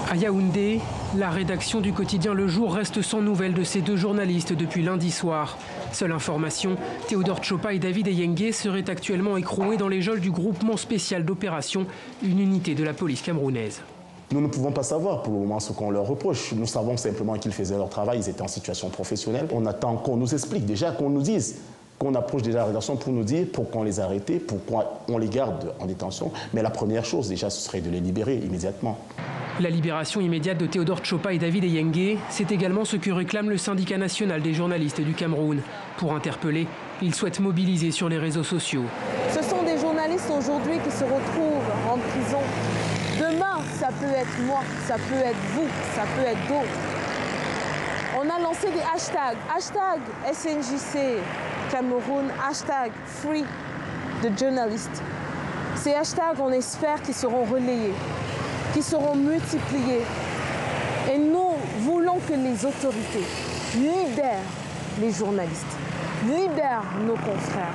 À Yaoundé, la rédaction du quotidien Le Jour reste sans nouvelles de ces deux journalistes depuis lundi soir. Seule information, Théodore Tchopa et David Eyengue seraient actuellement écroués dans les geôles du groupement spécial d'opération, une unité de la police camerounaise. Nous ne pouvons pas savoir pour le moment ce qu'on leur reproche. Nous savons simplement qu'ils faisaient leur travail, ils étaient en situation professionnelle. On attend qu'on nous explique déjà, qu'on nous dise, qu'on approche déjà la rédaction pour nous dire pourquoi on les a arrêtés, pourquoi on les garde en détention. Mais la première chose déjà, ce serait de les libérer immédiatement. La libération immédiate de Théodore Tchopa et David Eyengue, c'est également ce que réclame le syndicat national des journalistes du Cameroun. Pour interpeller, ils souhaitent mobiliser sur les réseaux sociaux. Ce sont des journalistes aujourd'hui qui se retrouvent en prison. Demain, ça peut être moi, ça peut être vous, ça peut être d'autres. On a lancé des hashtags, hashtag SNJC Cameroun, hashtag Free the Journalist. Ces hashtags, on espère qu'ils seront relayés, qui seront multipliés. Et nous voulons que les autorités libèrent les journalistes, libèrent nos confrères.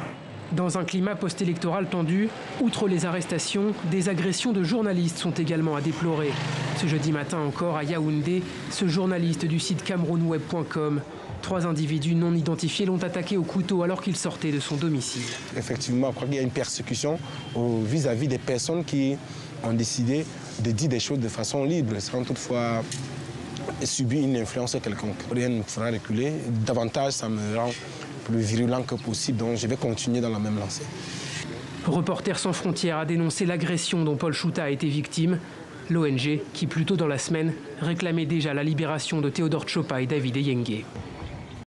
Dans un climat post-électoral tendu, outre les arrestations, des agressions de journalistes sont également à déplorer. Ce jeudi matin encore à Yaoundé, ce journaliste du site camerounweb.com, 3 individus non identifiés l'ont attaqué au couteau alors qu'il sortait de son domicile. Effectivement, je crois qu'il y a une persécution vis-à-vis des personnes qui ont décidé de dire des choses de façon libre, sans toutefois subir une influence quelconque. Rien ne me fera reculer. Davantage, ça me rend plus virulent que possible, donc je vais continuer dans la même lancée. Reporters sans frontières a dénoncé l'agression dont Paul Chouta a été victime. L'ONG, qui plus tôt dans la semaine, réclamait déjà la libération de Théodore Tchopa et David Eyengue.